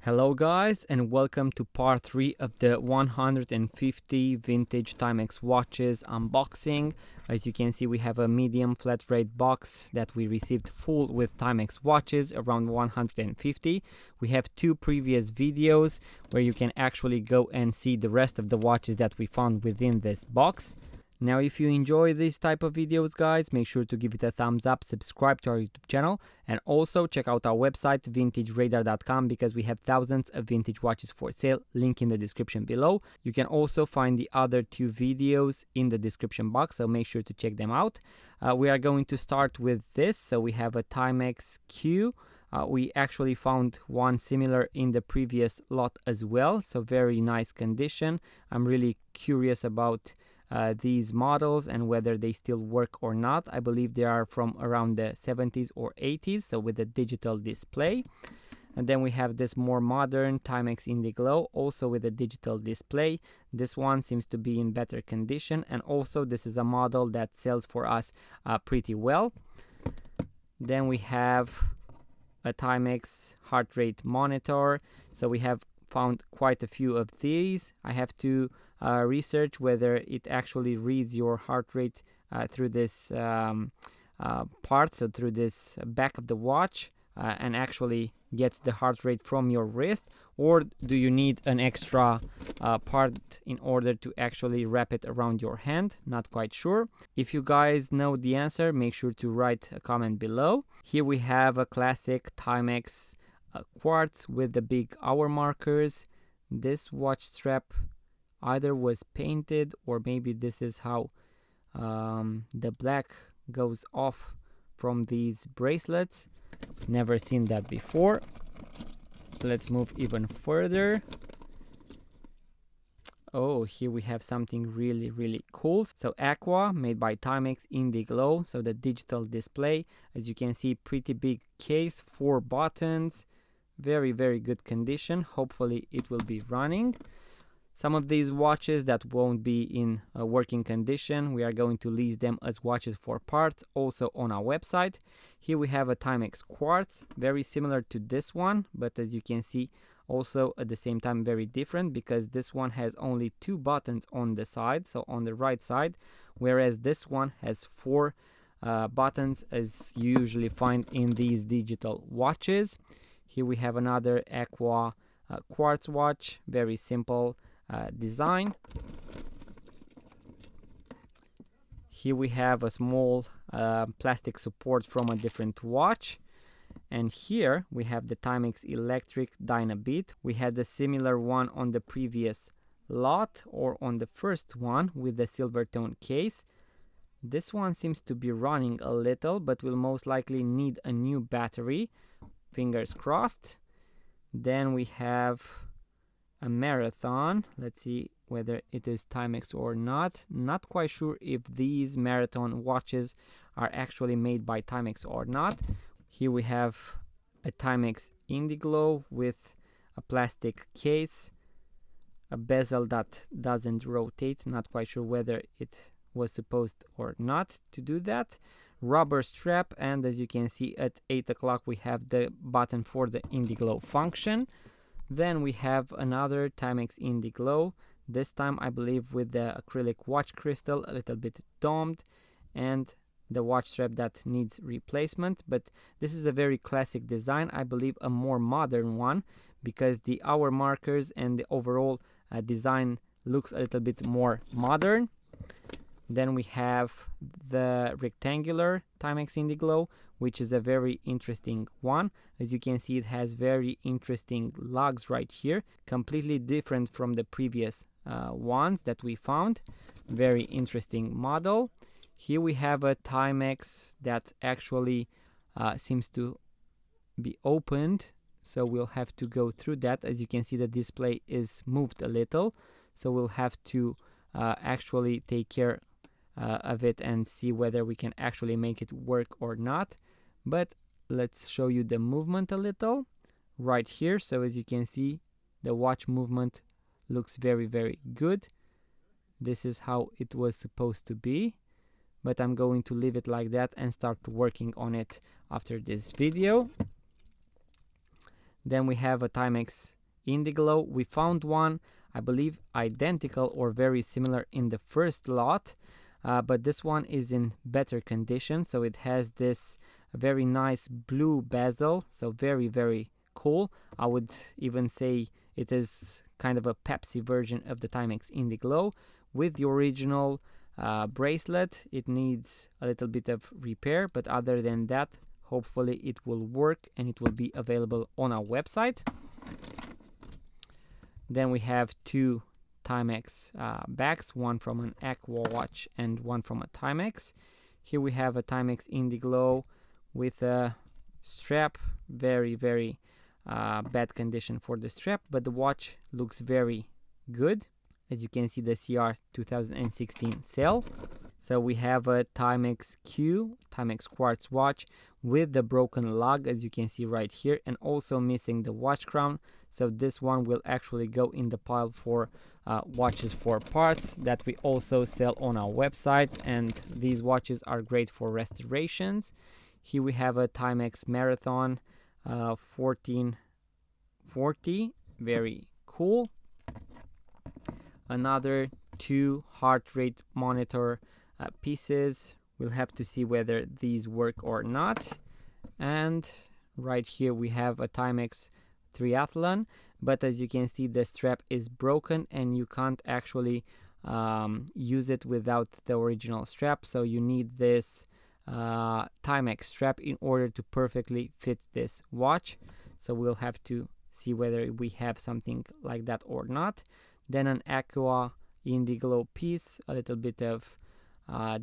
Hello guys, and welcome to part 3 of the 150 vintage Timex watches unboxing. As you can see, we have a medium flat rate box that we received full with Timex watches, around 150. We have two previous videos where you can actually go and see the rest of the watches that we found within this box. Now, if you enjoy this type of videos, guys, make sure to give it a thumbs up, subscribe to our YouTube channel, and also check out our website, vintageradar.com, because we have thousands of vintage watches for sale, link in the description below. You can also find the other two videos in the description box, so make sure to check them out. We are going to start with this. So we have a Timex Q. We actually found one similar in the previous lot as well, so very nice condition. I'm really curious about these models and whether they still work or not. I believe they are from around the 70s or 80s, so with a digital display. And then we have this more modern Timex Indiglo, also with a digital display. This one seems to be in better condition, and also this is a model that sells for us pretty well. Then we have a Timex heart rate monitor. So we have found quite a few of these. I have to research whether it actually reads your heart rate through this part, so through this back of the watch, and actually gets the heart rate from your wrist, or do you need an extra part in order to actually wrap it around your hand? Not quite sure. If you guys know the answer, make sure to write a comment below. Here we have a classic Timex Quartz with the big hour markers. This watch strap either was painted, or maybe this is how the black goes off from these bracelets. Never seen that before. Let's move even further. Oh, here we have something really cool. So Acqua, made by Timex Indiglo. So the digital display, as you can see, pretty big case, 4 buttons, very good condition. Hopefully it will be running. Some of these watches that won't be in a working condition, we are going to lease them as watches for parts, also on our website. Here we have a Timex Quartz, very similar to this one, but as you can see, also at the same time very different, because this one has only 2 buttons on the side, so on the right side, whereas this one has 4 buttons, as you usually find in these digital watches. Here we have another Acqua Quartz watch, very simple design. Here we have a small plastic support from a different watch. And here we have the Timex Electric Dynabeat. We had a similar one on the previous lot, or on the first one, with the silver tone case. This one seems to be running a little, but will most likely need a new battery. Fingers crossed. Then we have a Marathon. Let's see whether it is Timex or not. Not quite sure if these Marathon watches are actually made by Timex or not. Here we have a Timex Indiglo with a plastic case, a bezel that doesn't rotate. Not quite sure whether it was supposed or not to do that. Rubber strap, and as you can see, at 8 o'clock we have the button for the Indiglo function. Then we have another Timex Indiglo, this time I believe with the acrylic watch crystal, a little bit domed, and the watch strap that needs replacement. But this is a very classic design, I believe a more modern one, because the hour markers and the overall design looks a little bit more modern. Then we have the rectangular Timex Indiglo, which is a very interesting one. As you can see, it has very interesting lugs right here, completely different from the previous ones that we found. Very interesting model. Here we have a Timex that actually seems to be opened, so we'll have to go through that. As you can see, the display is moved a little, so we'll have to actually take care of it and see whether we can actually make it work or not. But let's show you the movement a little right here. So as you can see, the watch movement looks very good. This is how it was supposed to be, but I'm going to leave it like that and start working on it after this video. Then we have a Timex Indiglo. We found one, I believe, identical or very similar in the first lot, but this one is in better condition. So it has this very nice blue bezel, so very, very cool. I would even say it is kind of a Pepsi version of the Timex Indiglo with the original bracelet. It needs a little bit of repair, but other than that, hopefully it will work and it will be available on our website. Then we have two Timex bags, one from an Acqua watch and one from a Timex. Here we have a Timex Indiglo with a strap, very, very bad condition for the strap, but the watch looks very good. As you can see, the CR 2016 cell. So we have a Timex Q, Timex Quartz watch with the broken lug, as you can see right here, and also missing the watch crown. So this one will actually go in the pile for watches for parts that we also sell on our website, and these watches are great for restorations. Here we have a Timex Marathon 1440, very cool. Another two heart rate monitor pieces. We'll have to see whether these work or not. And right here we have a Timex Triathlon, but as you can see, the strap is broken and you can't actually use it without the original strap. So you need this Timex strap in order to perfectly fit this watch. So we'll have to see whether we have something like that or not. Then an Acqua Indiglo piece, a little bit of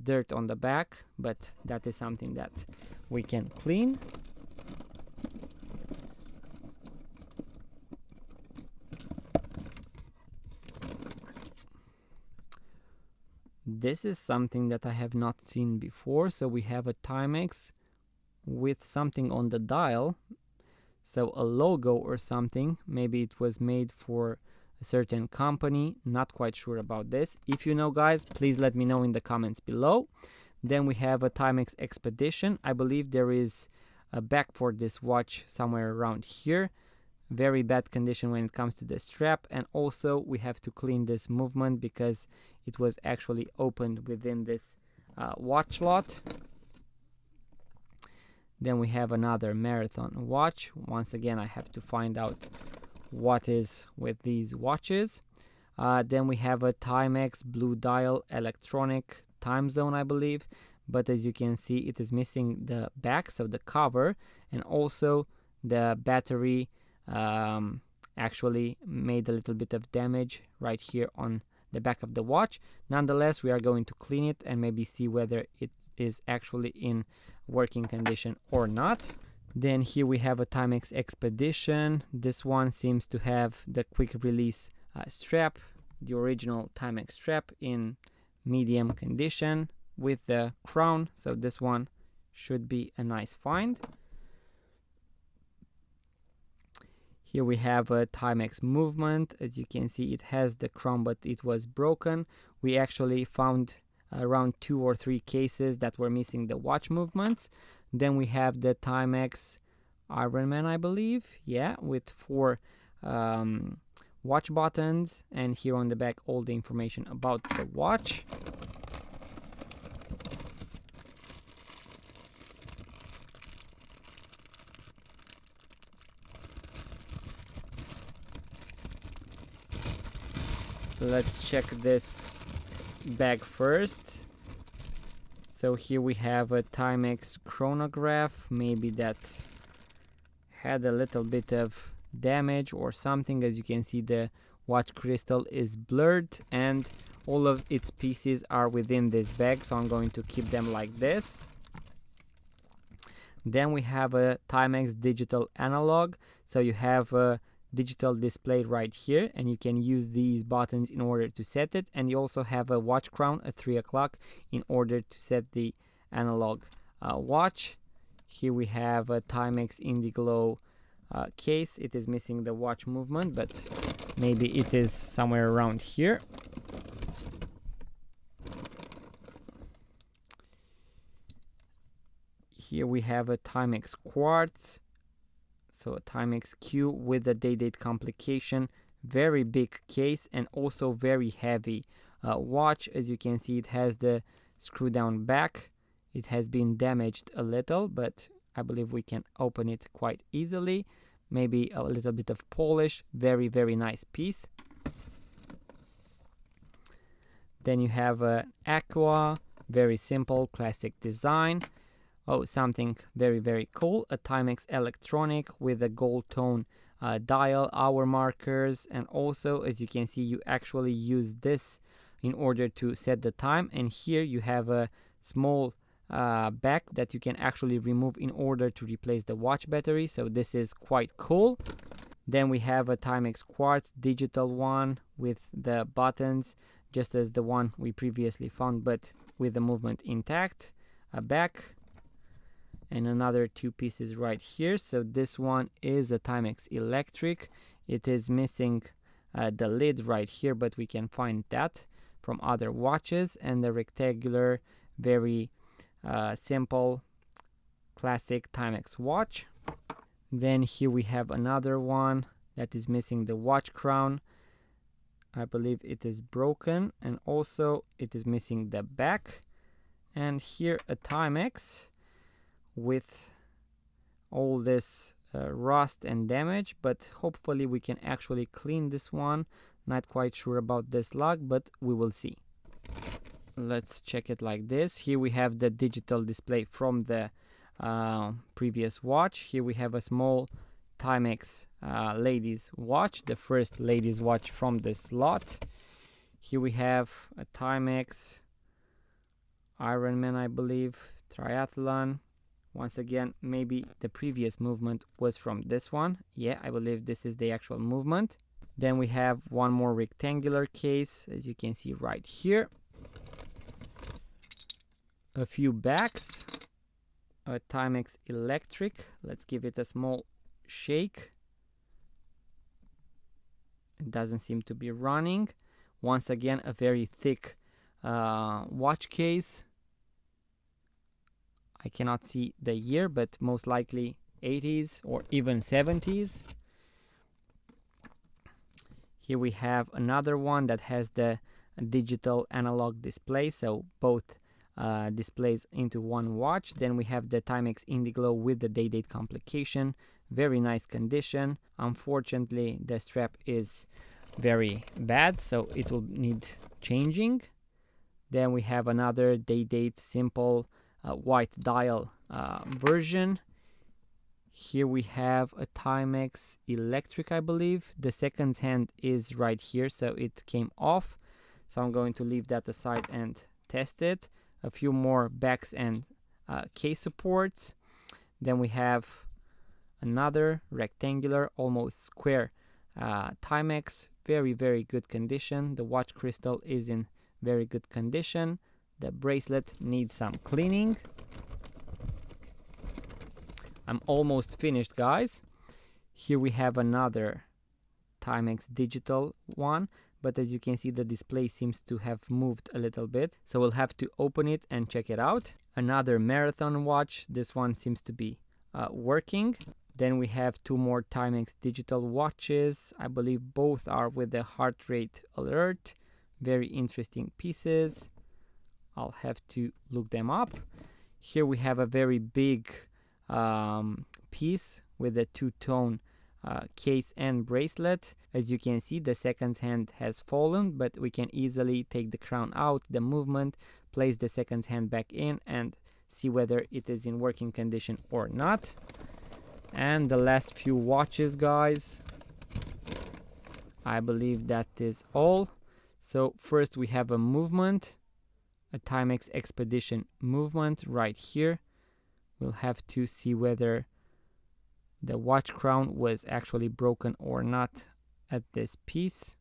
dirt on the back, but that is something that we can clean. This is something that I have not seen before. So we have a Timex with something on the dial, so a logo or something. Maybe it was made for a certain company, not quite sure about this. If you know, guys, please let me know in the comments below. Then we have a Timex Expedition. I believe there is a back for this watch somewhere around here. Very bad condition when it comes to the strap, and also we have to clean this movement because it was actually opened within this watch lot. Then we have another Marathon watch. Once again, I have to find out what is with these watches. Then we have a Timex blue dial electronic Timezone, I believe, but as you can see, it is missing the back, so the cover, and also the battery actually made a little bit of damage right here on the back of the watch. Nonetheless, we are going to clean it and maybe see whether it is actually in working condition or not. Then here we have a Timex Expedition. This one seems to have the quick release strap, the original Timex strap in medium condition with the crown. So this one should be a nice find. Here we have a Timex Movement. As you can see, it has the crown, but it was broken. We actually found around 2 or 3 cases that were missing the watch movements. Then we have the Timex Ironman, I believe, yeah, with 4 watch buttons, and here on the back all the information about the watch. Let's check this bag first. So here we have a Timex Chronograph, maybe that had a little bit of damage or something. As you can see, the watch crystal is blurred and all of its pieces are within this bag, so I'm going to keep them like this. Then we have a Timex digital analog. So you have a digital display right here, and you can use these buttons in order to set it, and you also have a watch crown at 3 o'clock in order to set the analog watch. Here we have a Timex Indiglo case. It is missing the watch movement, but maybe it is somewhere around here. Here we have a Timex Quartz. So a Timex Q with a day-date complication, very big case and also very heavy watch. As you can see, it has the screw down back. It has been damaged a little, but I believe we can open it quite easily. Maybe a little bit of polish. Very, very nice piece. Then you have an Acqua, very simple, classic design. Oh, something very, very cool. A Timex Electronic with a gold tone dial, hour markers, and also, as you can see, you actually use this in order to set the time. And here you have a small back that you can actually remove in order to replace the watch battery. So this is quite cool. Then we have a Timex Quartz digital one with the buttons, just as the one we previously found, but with the movement intact. A back and another two pieces right here. So this one is a Timex Electric. It is missing the lid right here, but we can find that from other watches. And the rectangular, very simple, classic Timex watch. Then here we have another one that is missing the watch crown. I believe it is broken, and also it is missing the back. And here a Timex with all this rust and damage, but hopefully we can actually clean this one. Not quite sure about this lug, but we will see. Let's check it like this. Here we have the digital display from the previous watch. Here we have a small Timex ladies watch, the first ladies watch from this lot. Here we have a Timex Ironman, I believe, triathlon. Once again, maybe the previous movement was from this one. Yeah, I believe this is the actual movement. Then we have one more rectangular case, as you can see right here. A few backs. A Timex Electric. Let's give it a small shake. It doesn't seem to be running. Once again, a very thick watch case. I cannot see the year, but most likely 80s or even 70s. Here we have another one that has the digital analog display, so both displays into one watch. Then we have the Timex Indiglo with the day-date complication. Very nice condition. Unfortunately, the strap is very bad, so it will need changing. Then we have another day-date simple white dial version. Here we have a Timex Electric, I believe. The seconds hand is right here, so it came off. So I'm going to leave that aside and test it. A few more backs and case supports. Then we have another rectangular, almost square Timex. Very, very good condition. The watch crystal is in very good condition. The bracelet needs some cleaning. I'm almost finished, guys. Here we have another Timex digital one, but as you can see, the display seems to have moved a little bit, so we'll have to open it and check it out. Another marathon watch. This one seems to be working. Then we have two more Timex digital watches. I believe both are with the heart rate alert. Very interesting pieces. I'll have to look them up. Here we have a very big piece with a two-tone case and bracelet. As you can see, the seconds hand has fallen, but we can easily take the crown out, the movement, place the seconds hand back in, and see whether it is in working condition or not. And the last few watches, guys. I believe that is all. So first we have a movement, a Timex Expedition movement right here. We'll have to see whether the watch crown was actually broken or not at this piece.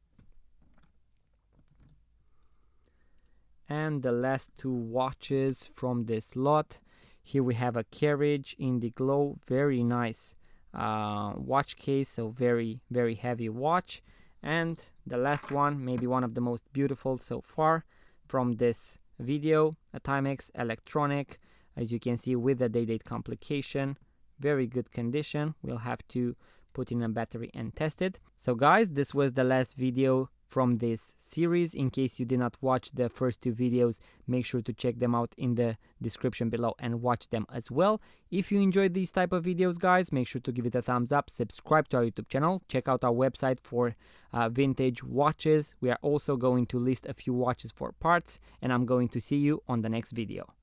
And the last two watches from this lot. Here we have a Carriage Indiglo, very nice watch case, so very, very heavy watch. And the last one, maybe one of the most beautiful so far from this video, a Timex Electronic, as you can see, with the day-date complication. very good condition. We'll have to put in a battery and test it. So guys, this was the last video from this series. In case you did not watch the first 2 videos, make sure to check them out in the description below and watch them as well. If you enjoyed these type of videos, guys, make sure to give it a thumbs up, subscribe to our YouTube channel, check out our website for vintage watches. We are also going to list a few watches for parts, and I'm going to see you on the next video.